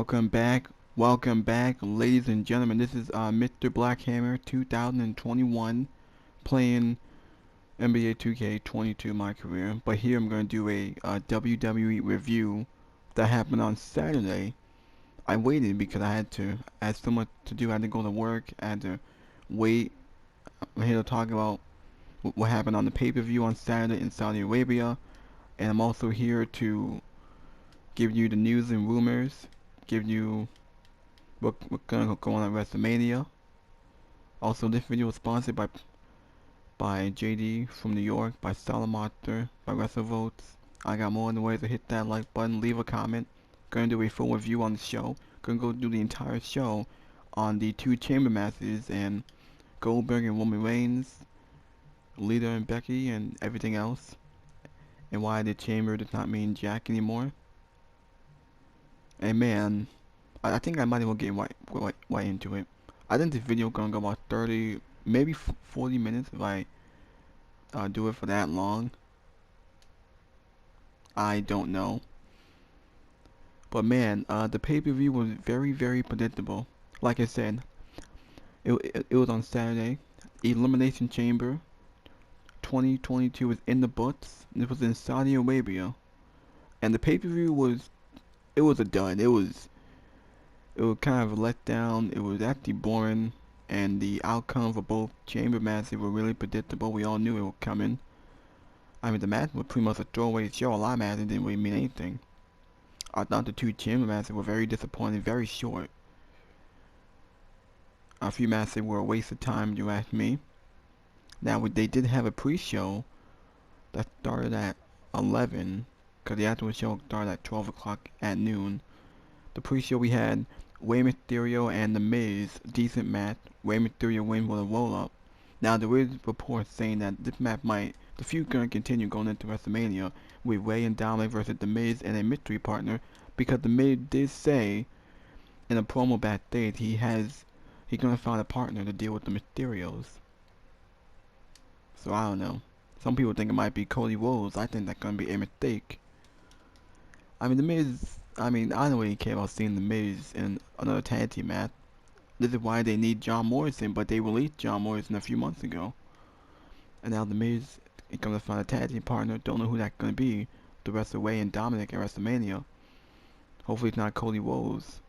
Welcome back, ladies and gentlemen. This is Mr. Blackhammer 2021 playing NBA 2K22 my career. But here I'm going to do a WWE review that happened on Saturday. I waited because I had so much to do. I had to go to work. I had to wait. I'm here to talk about what happened on the pay-per-view on Saturday in Saudi Arabia, and I'm also here to give you the news and rumors, give you what's gonna go on at WrestleMania. Also, this video is sponsored by JD from New York, by Salamonster, by WrestleVotes. I got more in the way, so hit that like button, leave a comment. Gonna do a full review on the show. Gonna go do the entire show on the two chamber matches and Goldberg and Roman Reigns, Lita and Becky, and everything else, and why the chamber does not mean jack anymore. And man, I think I might as well get right into it. I think this video gonna go about 30, maybe 40 minutes if I do it for that long. I don't know. But man, the pay-per-view was very predictable. Like I said, it was on Saturday. Elimination Chamber 2022 is in the books. It was in Saudi Arabia, and the pay-per-view was a dud. It was kind of a letdown. It was actually boring, and the outcome for both chamber matches were really predictable. We all knew it was coming. I mean, the match was pretty much a throwaway show. A lot of matches didn't really mean anything. I thought the two chamber matches were very disappointing, very short. A few matches were a waste of time, you ask me. Now, they did have a pre-show that started at 11, because the actual show started at 12 o'clock at noon. The pre-show we had Rey Mysterio and The Miz, decent match. Rey Mysterio wins with a roll-up. Now there is reports saying that this match the feud gonna continue going into WrestleMania with Rey and Dominic versus The Miz and a mystery partner, because The Miz did say in a promo backstage he's gonna find a partner to deal with the Mysterios. So I don't know. Some people think it might be Cody Rhodes. I think that's gonna be a mistake. I mean, The Miz. I don't really care about seeing The Miz in another tag team match. This is why they need John Morrison, but they released John Morrison a few months ago. And now The Miz is going to find a tag team partner. Don't know who that's going to be. The rest of Rey and Dominic at WrestleMania. Hopefully it's not Cody Rhodes.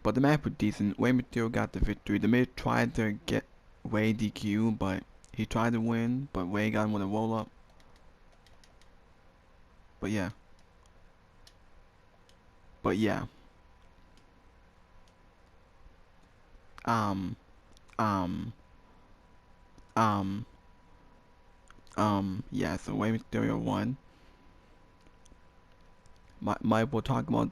But the match was decent. Rey Mysterio got the victory. The Miz tried to get Rey DQ, but he tried to win, but Rey got him with a roll-up. But yeah. Um, um, yeah, so Rey Mysterio won. We'll talk about,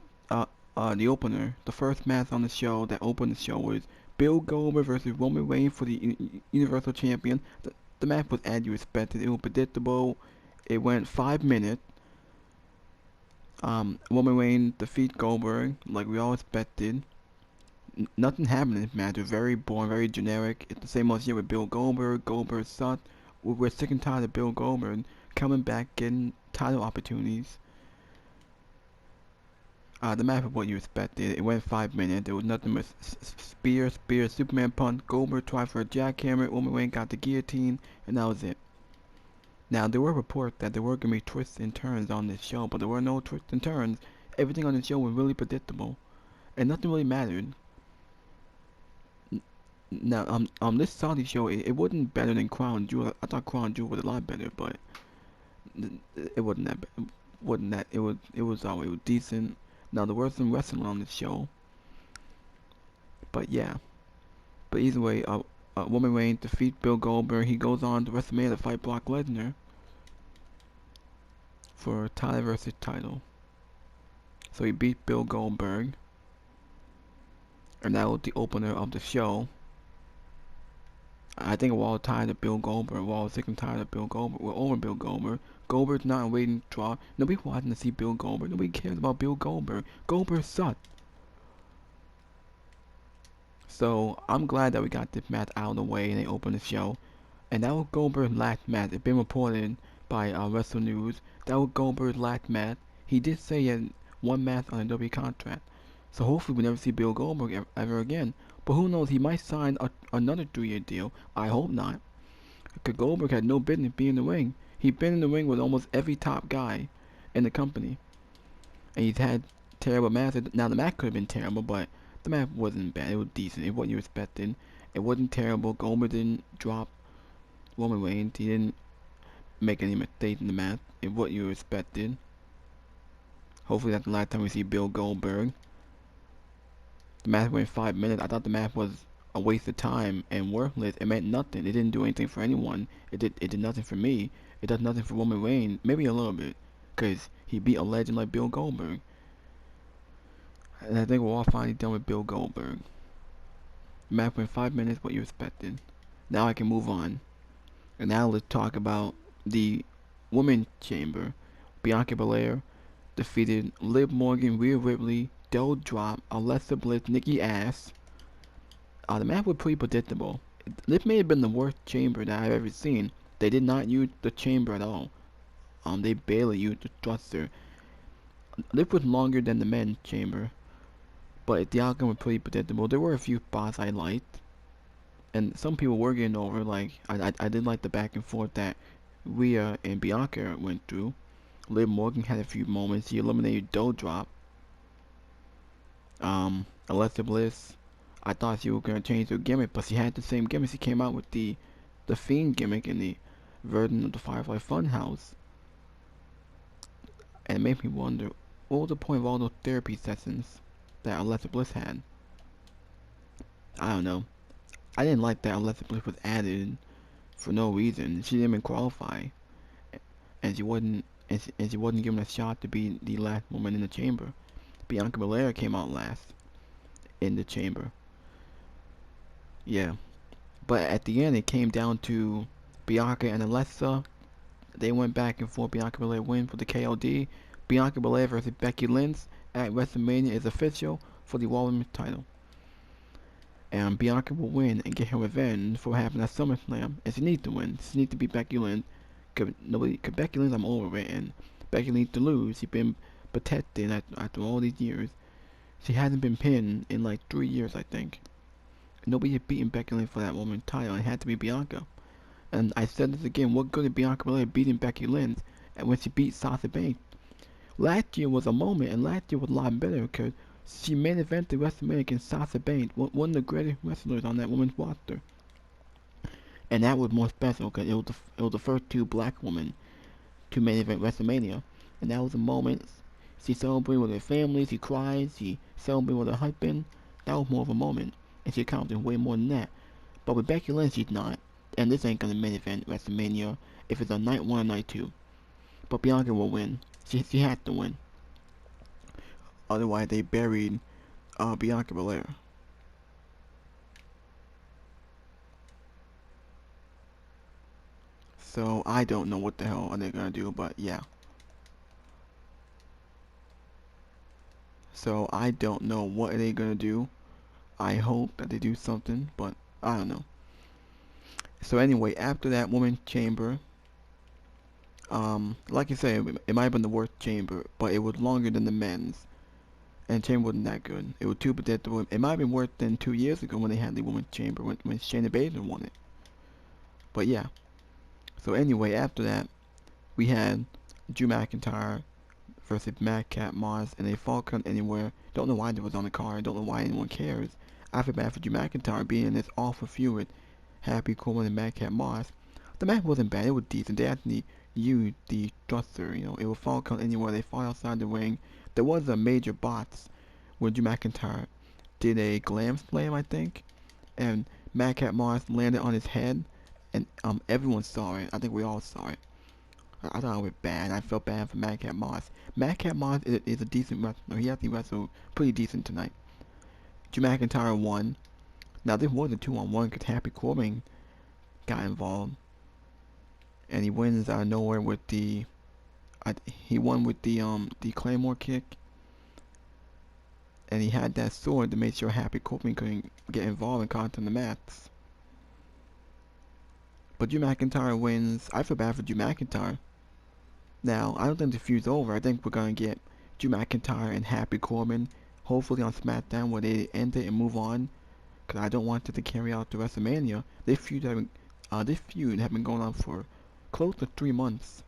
the opener. The first match on the show that opened the show was Bill Goldberg versus Roman Reigns for the Universal Champion. The match was as you expected. It was predictable. It went 5 minutes. Roman Reigns defeat Goldberg like we all expected. Nothing happened in this match. It was very boring, very generic. It's the same old shit with Bill Goldberg. Goldberg sucked. We're sick and tired of Bill Goldberg coming back, getting title opportunities. The match was what you expected. It went 5 minutes. There was nothing but spear, Superman punch. Goldberg tried for a jackhammer. Roman Reigns got the guillotine, and that was it. Now, there were reports that there were going to be twists and turns on this show, but there were no twists and turns. Everything on the show was really predictable, and nothing really mattered. Now, this Saudi show, it wasn't better than Crown Jewel. I thought Crown Jewel was a lot better, but it wasn't that bad. It was decent. Now, there was some wrestling on the show, but yeah. But either way, Roman Reigns defeats Bill Goldberg. He goes on to WrestleMania to fight Brock Lesnar for title versus title. So he beat Bill Goldberg, and that was the opener of the show. I think we're all tired of Bill Goldberg. We're all sick and tired of Bill Goldberg. We're over Bill Goldberg. Goldberg's not a waiting draw. Nobody watching to see Bill Goldberg. Nobody cares about Bill Goldberg. Goldberg sucked. So I'm glad that we got this match out of the way and they opened the show. And that was Goldberg's last match. It's been reported by Wrestle News. That was Goldberg's last match. He did say he had one match on a WWE contract. So hopefully we never see Bill Goldberg ever again. But who knows? He might sign another 3-year deal. I hope not. Because Goldberg had no business being in the ring. He'd been in the ring with almost every top guy in the company, and he's had terrible matches. Now the match could have been terrible, but the match wasn't bad. It was decent. It was what you expected. It wasn't terrible. Goldberg didn't drop Roman Reigns. He didn't make any mistakes in the match. It was what you expected. Hopefully that's the last time we see Bill Goldberg. The match went 5 minutes. I thought the match was a waste of time and worthless. It meant nothing. It didn't do anything for anyone. It did nothing for me. It does nothing for Roman Reigns. Maybe a little bit, because he beat a legend like Bill Goldberg. And I think we're all finally done with Bill Goldberg. The match went 5 minutes, what you expected. Now I can move on. And now let's talk about the Women's Chamber. Bianca Belair defeated Liv Morgan, Rhea Ripley, Del Drop, Alexa Bliss, Nikki Ash. The match was pretty predictable. This may have been the worst chamber that I've ever seen. They did not use the chamber at all. They barely used the thruster. This was longer than the men's chamber, but the outcome was pretty predictable. There were a few spots I liked, and some people were getting over. Like I did like the back and forth that Rhea and Bianca went through. Liv Morgan had a few moments. She eliminated Doudrop. Alexa Bliss, I thought she was gonna change her gimmick, but she had the same gimmick. She came out with the Fiend gimmick in the version of the Firefly Funhouse, and it made me wonder, what was the point of all those therapy sessions that Alexa Bliss had? I don't know. I didn't like that Alexa Bliss was added for no reason. She didn't even qualify, and she wasn't given a shot to be the last woman in the chamber. Bianca Belair came out last in the chamber. Yeah, but at the end it came down to Bianca and Alexa. They went back and forth. Bianca Belair win for the KOD. Bianca Belair versus Becky Lynch at WrestleMania is official for the Raw Women's title. And Bianca will win and get her revenge for what happened at SummerSlam. And she needs to win. She needs to beat Becky Lynch. Cause Becky Lynch, I'm over it, and Becky needs to lose. She's been protected after all these years. She hasn't been pinned in like 3 years, I think. Nobody had beaten Becky Lynch for that woman's title. It had to be Bianca. And I said this again, what good is Bianca Belair beating Becky Lynch and when she beat Sasha Banks? Last year was a moment, and last year was a lot better because she main evented WrestleMania against Sasha Banks, one of the greatest wrestlers on that women's roster. And that was more special because it was the first two black women to main event WrestleMania. And that was a moment. She celebrated with her family, she cried, she celebrated with her husband. That was more of a moment, and she accomplished way more than that. But with Becky Lynch, she's not. And this ain't gonna main event WrestleMania if it's on night 1 or night 2. But Bianca will win. She had to win. Otherwise, they buried Bianca Belair. So I don't know what the hell are they gonna do, but yeah. So I don't know what are they gonna do. I hope that they do something, but I don't know. So anyway, after that women's chamber, like I said, it might have been the worst chamber, but it was longer than the men's, and the chamber wasn't that good. It was too predictable. It might have been worse than 2 years ago when they had the women's chamber when Shayna Baszler won it. But yeah. So anyway, after that, we had Drew McIntyre versus Madcap Moss in a Fall Count Anywhere. Don't know why it was on the card. Don't know why anyone cares. I feel bad for Drew McIntyre being in this awful feud with Happy Corbin and Madcap Moss. The match wasn't bad. It was decent. They actually used the thruster. You know, it was Fall Count Anywhere. They fought outside the ring. There was a major bots where Drew McIntyre did a glam slam, I think, and Madcap Moss landed on his head, and everyone saw it. I think we all saw it. I thought it was bad. I felt bad for Madcap Moss. Madcap Moss is a decent wrestler. He actually wrestled pretty decent tonight. Drew McIntyre won. Now this was a 2-on-1 because Happy Corbin got involved, and he wins out of nowhere with the. He won with the Claymore kick, and he had that sword to make sure Happy Corbin couldn't get involved and caught him the mats. But Drew McIntyre wins. I feel bad for Drew McIntyre. Now, I don't think the feud's over. I think we're going to get Drew McIntyre and Happy Corbin. Hopefully on SmackDown where they end it and move on, because I don't want it to carry out to WrestleMania. This feud have been going on for close to 3 months.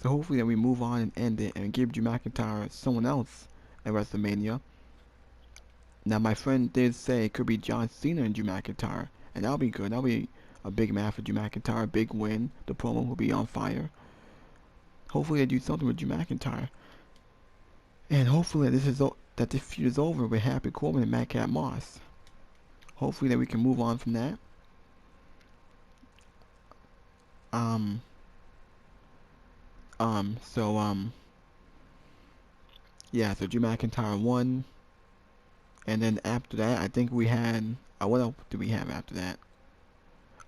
So hopefully that we move on and end it and give Drew McIntyre someone else at WrestleMania. Now my friend did say it could be John Cena and Drew McIntyre, and that'll be good. That'll be a big match for Drew McIntyre, a big win. The promo will be on fire. Hopefully they do something with Drew McIntyre, and hopefully that this feud is over with Happy Corbin and Madcap Moss. Hopefully that we can move on from that. Yeah, so Drew McIntyre won, and then after that, I think we had, what else did we have after that?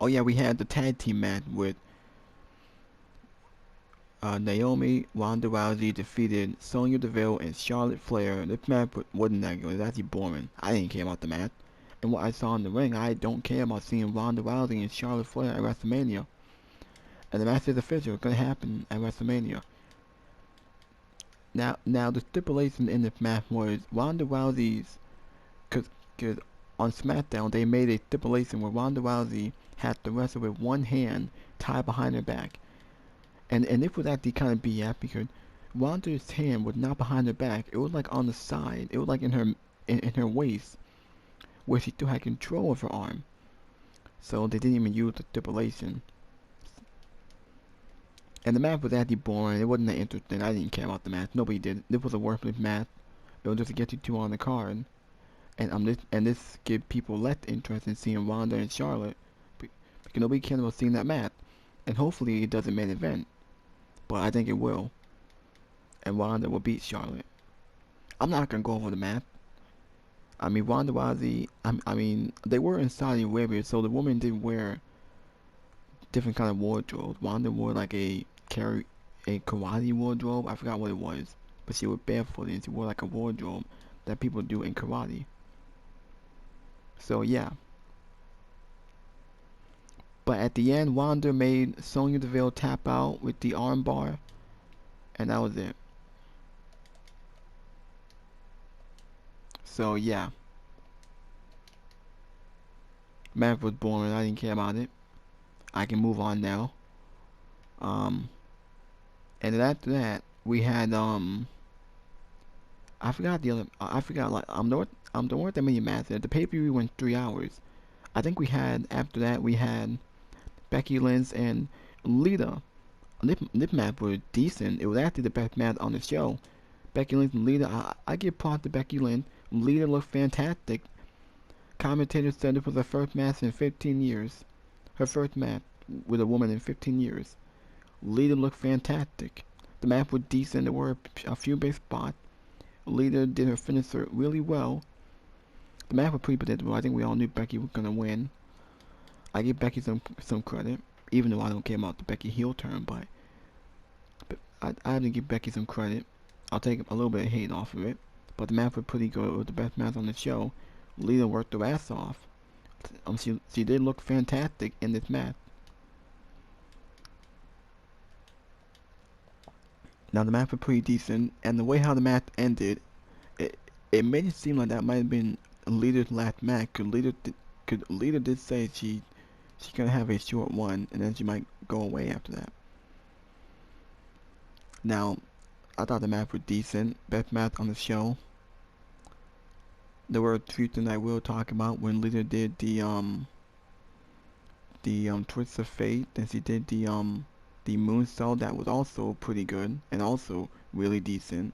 Oh yeah, we had the tag team match with Naomi, Ronda Rousey defeated Sonya Deville and Charlotte Flair. This match wasn't that good. It was actually boring. I didn't care about the match. And what I saw in the ring, I don't care about seeing Ronda Rousey and Charlotte Flair at WrestleMania. And the match is official. It's going to happen at WrestleMania. Now the stipulation in this match was Ronda Rousey's, because on SmackDown they made a stipulation where Ronda Rousey had to wrestle with one hand tied behind her back. And it was actually kind of BS because Ronda's hand was not behind her back. It was like on the side. It was like in her waist, where she still had control of her arm. So they didn't even use the stipulation. And the match was actually boring. It wasn't that interesting. I didn't care about the match. Nobody did. This was a worthless match. It was just to get you two on the card. And this give people less interest in seeing Ronda and Charlotte, because nobody cared about seeing that match. And hopefully it doesn't main event, but I think it will. And Ronda will beat Charlotte. I'm not gonna go over the match. I mean, Ronda Rousey. I mean, they were in Saudi Arabia, so the woman did wear different kind of wardrobe. Ronda wore like a karate wardrobe. I forgot what it was, but she was barefoot and she wore like a wardrobe that people do in karate. So yeah. But at the end, Ronda made Sonya Deville tap out with the armbar, and that was it. So yeah. Match was boring. I didn't care about it. I can move on now. And then after that, we had I forgot the other. I forgot like there weren't that many matches. The pay-per-view went 3 hours. I think we had after that we had Becky Lynch and Lita. This match was decent. It was actually the best match on the show. Becky Lynch and Lita. I give props to Becky Lynch. Lita looked fantastic. Commentators said it was her first match in 15 years. Her first match with a woman in 15 years. Lita looked fantastic. The match was decent. There were a few big spots. Lita did her finisher really well. The match was pretty predictable. I think we all knew Becky was gonna win. I give Becky some credit, even though I don't care about the Becky heel turn, but I have to give Becky some credit. I'll take a little bit of hate off of it, but the match was pretty good. It was the best match on the show. Lita worked her ass off. She did look fantastic in this match. Now the match was pretty decent, and the way how the match ended, it made it seem like that might have been Lita's last match. Cause Lita did say she's gonna have a short one, and then she might go away after that. Now, I thought the match was decent, best match on the show. There were a few things I will talk about when Lita did the Twist of Fate, and she did the moonsault. That was also pretty good and also really decent.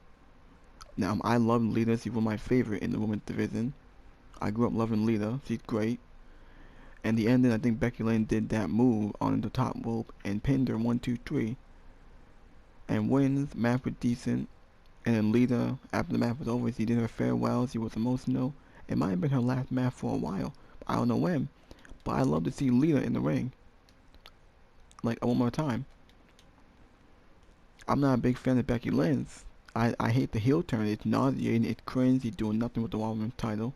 Now I love Lita. She's one of my favorite in the women's division. I grew up loving Lita. She's great. And the ending, I think Becky Lynch did that move on the top rope and pinned her 1, 2, 3, and wins. Match was decent. And then Lita, after the match was over, she did her farewell. She was emotional. It might have been her last match for a while. I don't know when, but I love to see Lita in the ring. Like one more time. I'm not a big fan of Becky Lynch. I hate the heel turn. It's nauseating. It's cringe. He's doing nothing with the women's title.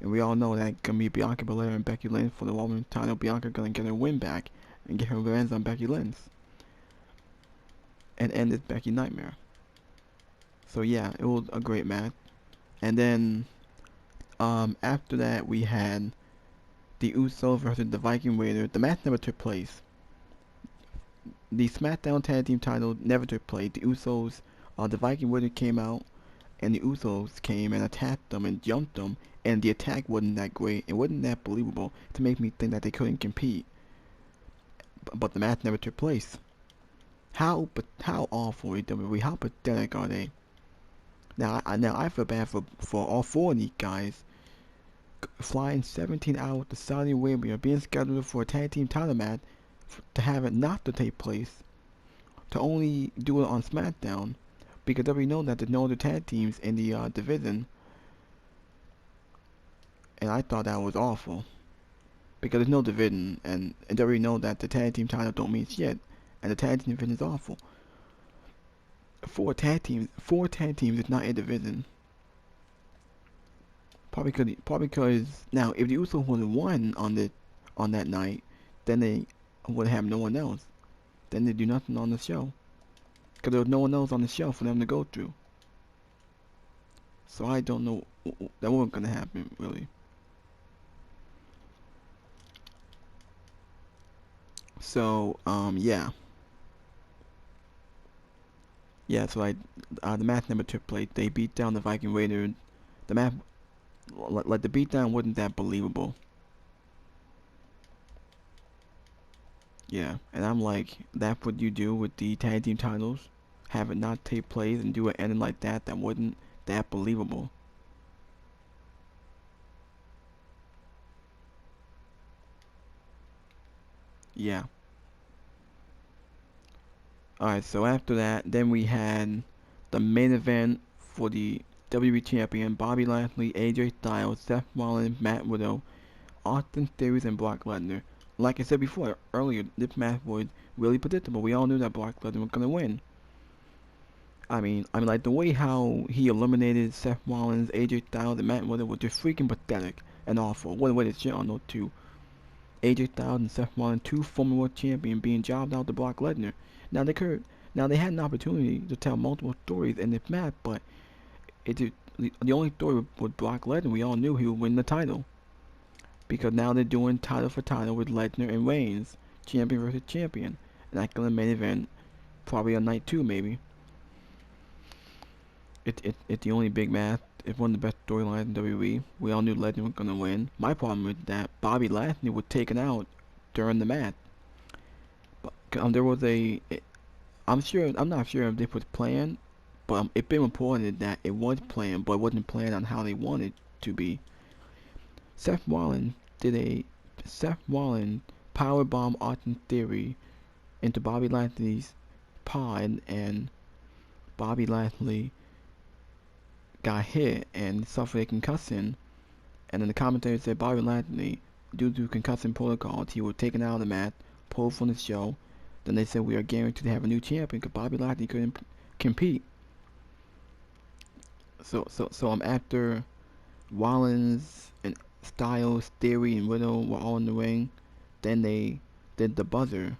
And we all know that gonna be Bianca Belair and Becky Lynch for the women's title. Bianca gonna get her win back and get her revenge on Becky Lynch and end this Becky nightmare. So yeah, it was a great match. And then after that we had the Usos versus the Viking Raiders. The match never took place. The SmackDown Tag Team title never took place. The Usos, the Viking Raiders came out, and the Usos came and attacked them and jumped them, and the attack wasn't that great. It wasn't that believable to make me think that they couldn't compete. But the match never took place. How awful is WWE? How pathetic are they? Now I feel bad for all four of these guys flying 17 hours to Saudi Arabia, being scheduled for a tag team title match, to have it not to take place, to only do it on SmackDown, because WWE know that there's no other tag teams in the division, and I thought that was awful, because there's no division, and WWE know that the tag team title don't mean shit, and the tag team division is awful. Four tag teams is not a division. Probably because now if the Usos would have won on that night, then they would have no one else. Then they do nothing on the show, because there was no one else on the show for them to go through. So I don't know, that wasn't gonna happen really. So yeah. So the match never took place. They beat down the Viking Raiders. The match, like the beatdown wasn't that believable. Yeah, and I'm like, that's what you do with the tag team titles? Have it not take place and do an ending like that wasn't that believable. Yeah. Alright, so after that, then we had the main event for the WWE Champion, Bobby Lashley, AJ Styles, Seth Rollins, Matt Riddle, Austin Theory, and Brock Lesnar. Like I said before, earlier, this match was really predictable. We all knew that Brock Lesnar was gonna win. Like the way how he eliminated Seth Rollins, AJ Styles, and Matt Riddle was just freaking pathetic and awful. What a way to shit on those two. AJ Styles and Seth Rollins, two former world champions, being jobbed out to Brock Lesnar. Now they had an opportunity to tell multiple stories in this match, but the only story with Brock Lesnar, we all knew he would win the title, because now they're doing title for title with Lesnar and Reigns, champion versus champion, and that's gonna main event probably on night 2 maybe. It's the only big match. It's one of the best storylines in WWE. We all knew Lesnar was gonna win. My problem was that Bobby Lashley was taken out during the match. But, there was I'm not sure if this was planned, but it's been reported that it was planned, but it wasn't planned on how they wanted to be. Seth Rollins powerbomb Austin Theory into Bobby Lashley's pod, and Bobby Lashley got hit and suffered a concussion. And then the commentator said Bobby Lashley, due to concussion protocols, he was taken out of the match, pulled from the show. Then they said we are guaranteed to have a new champion because Bobby Lashley couldn't compete. So I'm after Rollins and Styles, Theory, and Riddle were all in the ring. Then they did the buzzer,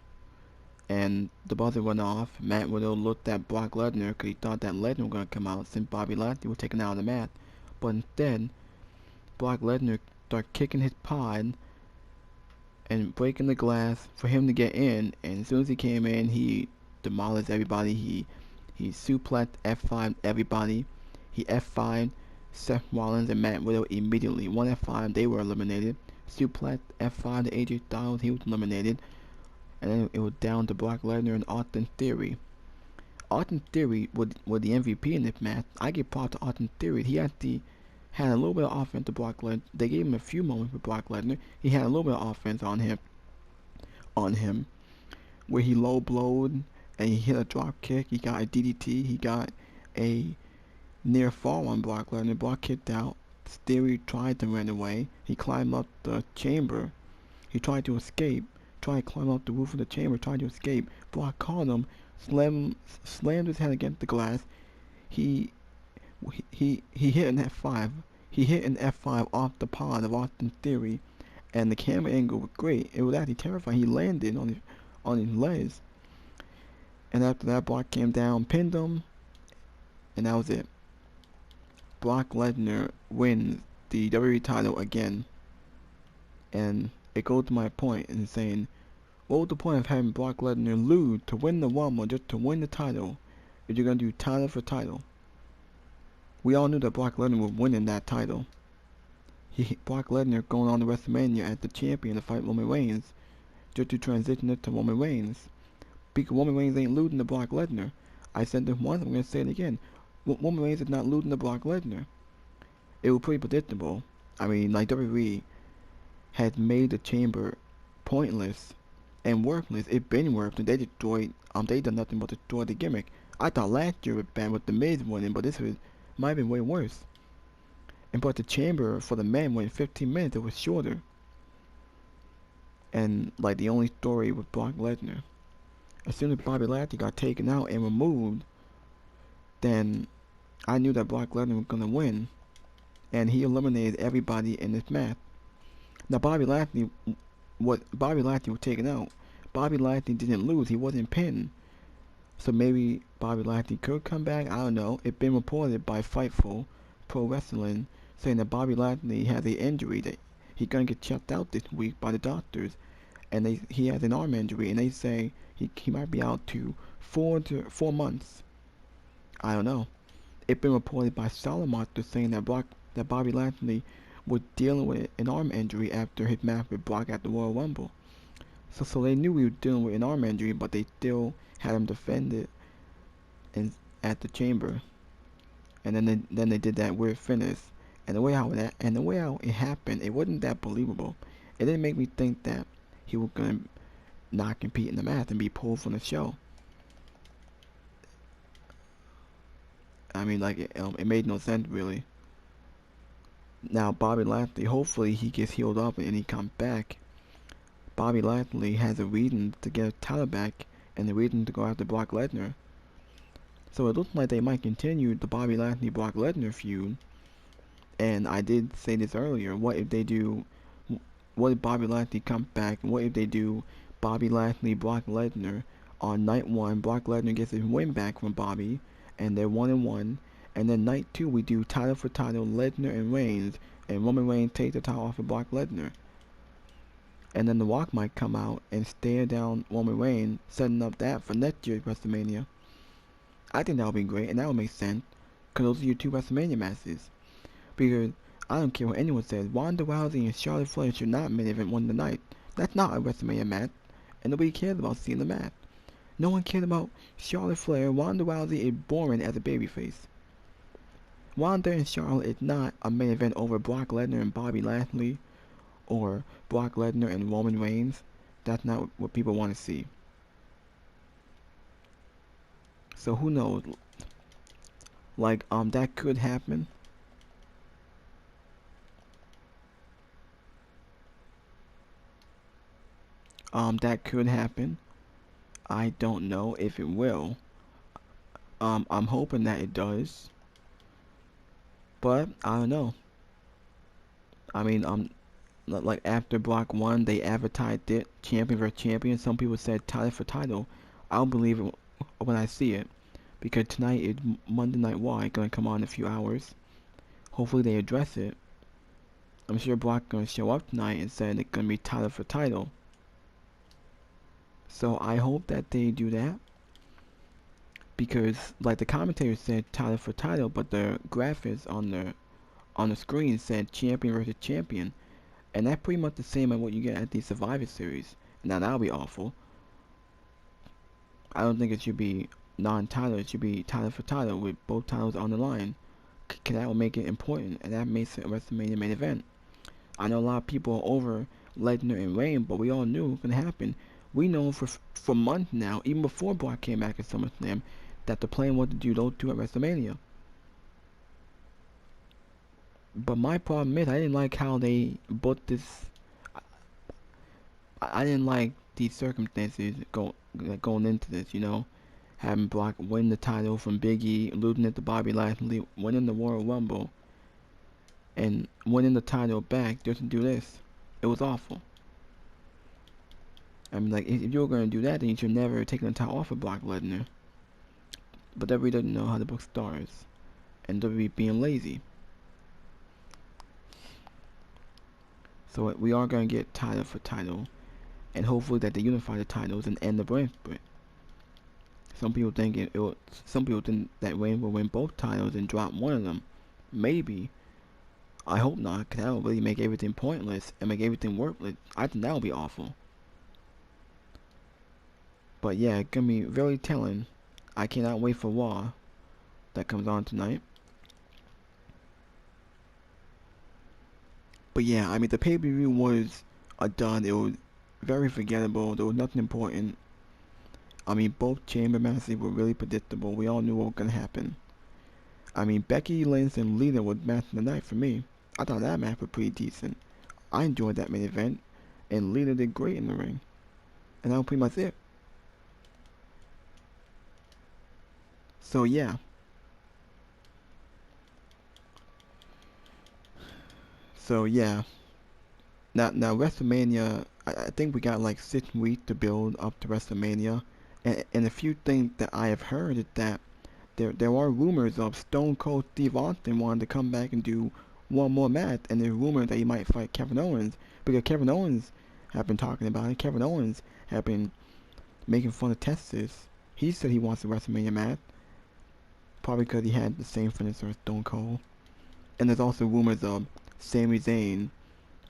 and the buzzer went off. Matt Riddle looked at Brock Lesnar because he thought that Lesnar was going to come out since Bobby Lashley was taken out of the match. But instead, Brock Lesnar started kicking his pod and breaking the glass for him to get in. And as soon as he came in, he demolished everybody. He suplexed F5 everybody. He F5'd Seth Rollins and Matt Riddle immediately. One F5, they were eliminated. Suplex F5 to AJ Styles, he was eliminated. And then it was down to Brock Lesnar and Austin Theory. Austin Theory was the MVP in this match. I give props to Austin Theory. He actually had a little bit of offense to Brock Lesnar. They gave him a few moments with Brock Lesnar. He had a little bit of offense on him, where he low blowed and he hit a drop kick. He got a DDT. He got a near fall on Brock Lesnar. Brock kicked out. Theory tried to run away. He climbed up the chamber. He tried to escape. Tried to climb up the roof of the chamber. Tried to escape. Brock caught him. Slammed his head against the glass. He hit an F5. He hit an F5 off the pod of Austin Theory, and the camera angle was great. It was actually terrifying. He landed on his legs, and after that, Brock came down, pinned him, and that was it. Brock Lesnar wins the WWE title again, and it goes to my point in saying, what was the point of having Brock Lesnar lose to win the Rumble just to win the title if you're gonna do title for title? We all knew that Brock Lesnar was winning that title. Brock Lesnar going on to WrestleMania as the champion to fight Roman Reigns, just to transition it to Roman Reigns. Because Roman Reigns ain't losing to Brock Lesnar. I said this once, I'm going to say it again. Roman Reigns is not losing to Brock Lesnar. It was pretty predictable. I mean, like WWE had made the chamber pointless and worthless. It been worthless. They destroyed. They done nothing but destroy the gimmick. I thought last year was bad with the Miz winning, but this might have been way worse. And but the chamber for the men went 15 minutes. It was shorter. And like the only story was Brock Lesnar. As soon as Bobby Lashley got taken out and removed, then I knew that Brock Lesnar was gonna win, and he eliminated everybody in this match. Now Bobby Lashley was taken out. Bobby Lashley didn't lose. He wasn't pinned. So maybe Bobby Lashley could come back. I don't know. It's been reported by Fightful Pro Wrestling saying that Bobby Lashley has an injury that he's gonna get checked out this week by the doctors, and he has an arm injury, and they say he might be out to 4 months. I don't know. It's been reported by Solomon saying that Bobby Lashley was dealing with an arm injury after his match with Brock at the Royal Rumble. So they knew he was dealing with an arm injury, but they still had him defend it at the chamber. And then they did that weird finish. And the way how it happened, it wasn't that believable. It didn't make me think that he was gonna not compete in the match and be pulled from the show. I mean, like it made no sense really. Now Bobby Lashley, hopefully he gets healed up and he comes back. Bobby Lashley has a reason to get a title back and a reason to go after Brock Lesnar. So it looks like they might continue the Bobby Lashley Brock Lesnar feud. And I did say this earlier. What if Bobby Lashley comes back? What if they do Bobby Lashley Brock Lesnar on night 1? Brock Lesnar gets his win back from Bobby, and they're 1-1. And then night 2 we do title for title Lesnar and Reigns, and Roman Reigns takes the title off of Brock Lesnar. And then The Rock might come out and stare down Roman Reigns, setting up that for next year's WrestleMania. I think that would be great, and that would make sense, because those are your 2 WrestleMania matches. Because I don't care what anyone says, Ronda Rousey and Charlotte Flair should not main event one night. That's not a WrestleMania match, and nobody cares about seeing the match. No one cares about Charlotte Flair. Ronda Rousey is boring as a babyface. Ronda and Charlotte is not a main event over Brock Lesnar and Bobby Lashley, or Brock Lesnar and Roman Reigns. That's not what people want to see. So who knows? Like, that could happen. That could happen. I don't know if it will. I'm hoping that it does. But I don't know. I mean, like after Brock won, they advertised it, champion versus champion. Some people said title for title. I'll believe it when I see it, because tonight is Monday Night Raw. It's gonna come on in a few hours. Hopefully they address it. I'm sure Brock's gonna show up tonight and say it's gonna be title for title. So I hope that they do that, because like the commentator said title for title, but the graphics on the screen said champion versus champion, and that's pretty much the same as what you get at the Survivor Series. Now that'll be awful. I don't think it should be non-title. It should be title for title with both titles on the line. That will make it important, and that makes it a WrestleMania main event. I know a lot of people are over Lesnar and Reigns, but we all knew it was gonna happen. We know for months now, even before Brock came back at SummerSlam, that the plan was to do those 2 at WrestleMania. But my problem is, I didn't like how they booked this. I didn't like these circumstances going into this, you know. Having Brock win the title from Big E, losing it to Bobby Lashley, winning the Royal Rumble, and winning the title back just to do this. It was awful. I mean, like, if you were going to do that, then you should never have taken the title off of Brock Lesnar. But WWE doesn't know how to book stars, and WWE being lazy. So we are gonna get title for title, and hopefully that they unify the titles and end the brand split. Some people think some people think that Reigns will win both titles and drop one of them. Maybe. I hope not, because that would really make everything pointless and make everything worthless. I think that would be awful. But yeah, it's gonna be very telling. I cannot wait for Raw that comes on tonight. But yeah, I mean, the pay-per-view was a dud. It was very forgettable. There was nothing important. I mean, both chamber matches were really predictable. We all knew what was gonna happen. I mean, Becky Lynch and Lita was match of the night for me. I thought that match was pretty decent. I enjoyed that main event, and Lita did great in the ring. And that was pretty much it. So yeah. So yeah. Now WrestleMania, I think we got like 6 weeks to build up to WrestleMania, and a few things that I have heard is that there are rumors of Stone Cold Steve Austin wanting to come back and do one more match, and there's rumors that he might fight Kevin Owens, because Kevin Owens have been talking about it. Kevin Owens have been making fun of Texas. He said he wants a WrestleMania match, probably because he had the same finisher as Stone Cold. And there's also rumors of Sami Zayn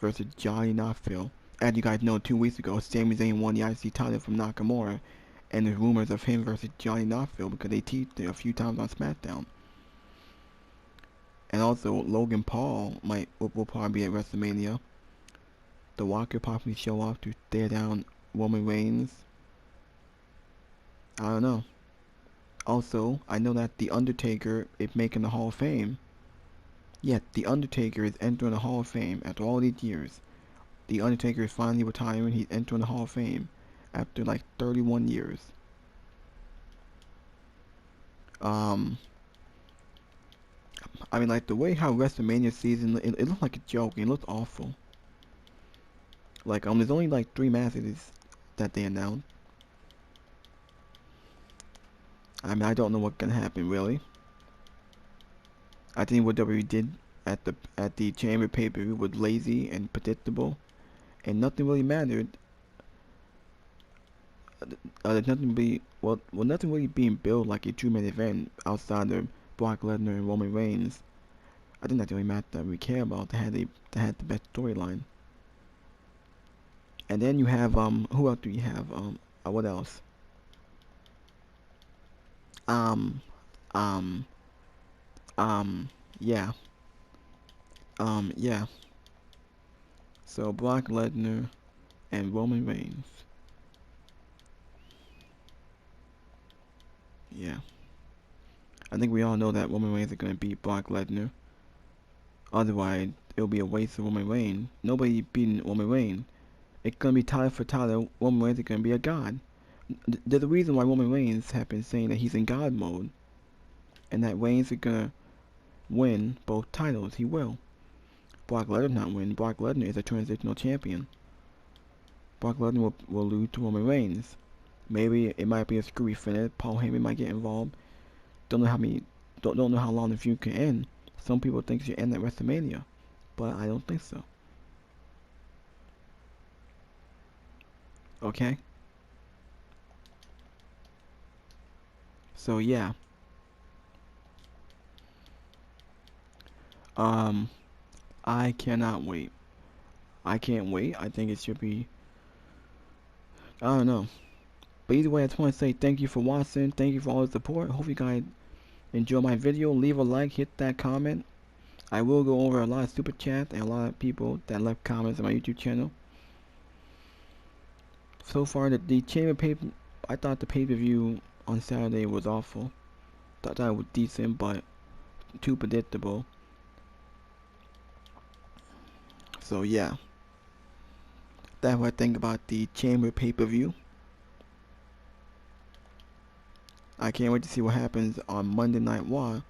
versus Johnny Knoxville. As you guys know, 2 weeks ago, Sami Zayn won the IC title from Nakamura, and there's rumors of him versus Johnny Knoxville because they teased it a few times on SmackDown. And also, Logan Paul will probably be at WrestleMania. The Rock could possibly show off to stare down Roman Reigns. I don't know. Also, I know that The Undertaker is making the Hall of Fame. Yet, The Undertaker is entering the Hall of Fame after all these years. The Undertaker is finally retiring. He's entering the Hall of Fame after like 31 years. I mean, like the way how WrestleMania season, it looked like a joke. It looked awful. Like, there's only like 3 matches that they announced. I mean, I don't know what's gonna happen really. I think what WWE did at the Chamber pay-per-view was lazy and predictable, and nothing really mattered. There's nothing really being built like a true main event outside of Brock Lesnar and Roman Reigns. I think that's the only match that we care about that had the best storyline. And then you have who else do you have? What else? Um um yeah. Yeah. So Brock Lesnar and Roman Reigns. Yeah. I think we all know that Roman Reigns is gonna beat Brock Lesnar. Otherwise, it'll be a waste of Roman Reigns. Nobody beating Roman Reigns. It's gonna be title for title. Roman Reigns is gonna be a god. There's a reason why Roman Reigns have been saying that he's in God mode, and that Reigns is gonna win both titles. He will. Brock Lesnar not win. Brock Lesnar is a transitional champion. Brock Lesnar will lose to Roman Reigns. Maybe it might be a screwy finish. Paul Heyman might get involved. Don't know how long the feud can end. Some people think it should end at WrestleMania, but I don't think so. Okay? So yeah. I cannot wait. I can't wait. I think it should be, I don't know. But either way, I just want to say thank you for watching. Thank you for all the support. Hope you guys enjoy my video. Leave a like, hit that comment. I will go over a lot of super chats and a lot of people that left comments on my YouTube channel. So far, the chamber paper, I thought the pay-per-view on Saturday was awful. Thought that was decent, but too predictable. So yeah, that's what I think about the chamber pay-per-view. I can't wait to see what happens on Monday Night Raw.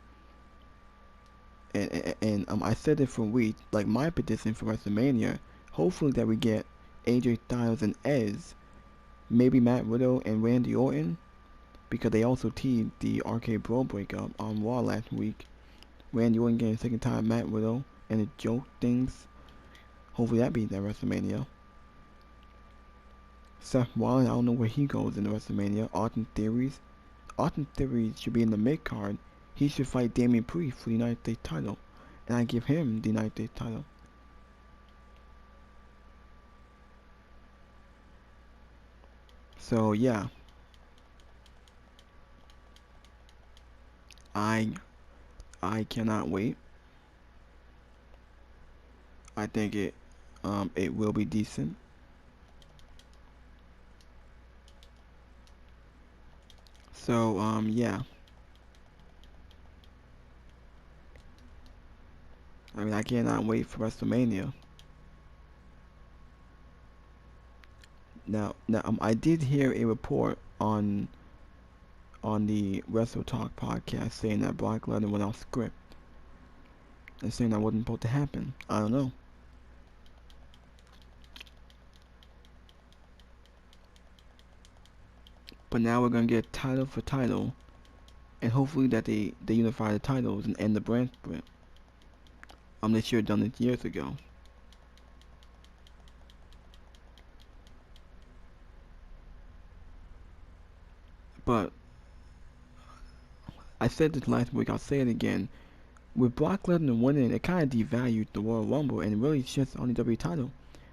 And I said it for weeks, like my prediction for WrestleMania. Hopefully that we get AJ Styles and Edge, maybe Matt Riddle and Randy Orton, because they also teased the Arcade Bro breakup on Raw last week. Randy Orton getting a second time Matt Riddle and the joke things. Hopefully that beats at WrestleMania. Seth Rollins, I don't know where he goes in the WrestleMania. Austin Theories should be in the mid card. He should fight Damian Priest for the United States title, and I give him the United States title. So yeah, I I cannot wait. I think it will be decent. So yeah. I mean, I cannot wait for WrestleMania. Now, I did hear a report on the Wrestle Talk podcast saying that Brock Lesnar went off script and saying that wasn't supposed to happen. I don't know. But now we're gonna get title for title, and hopefully that they unify the titles and end the brand split. They should have done it years ago. But I said this last week. I'll say it again. With Brock Lesnar winning, it kind of devalued the Royal Rumble and it really shits on the WWE title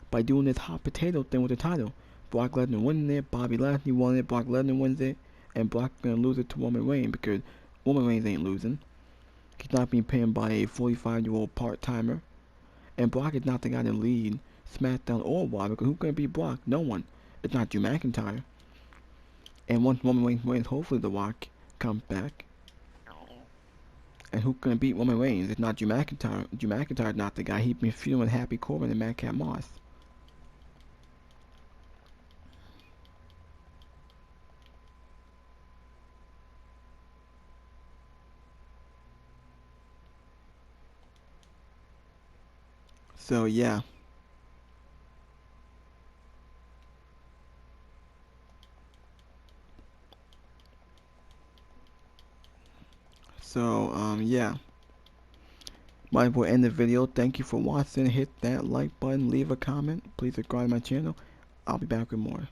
by doing this hot potato thing with the title. Brock Lesnar winning it, Bobby Lashley won it, Brock Lesnar wins it, and Brock's gonna lose it to Roman Reigns because Roman Reigns ain't losing. He's not being pinned by a 45-year-old part-timer. And Brock is not the guy to lead SmackDown or Raw because who's gonna beat Brock? No one. It's not Drew McIntyre. And once Roman Reigns wins, hopefully The Rock comes back. And who's gonna beat Roman Reigns? It's not Drew McIntyre. Drew McIntyre's not the guy. He's been feuding with Happy Corbin and Madcap Moss. So yeah. So yeah. Might as well end the video. Thank you for watching. Hit that like button. Leave a comment. Please subscribe to my channel. I'll be back with more.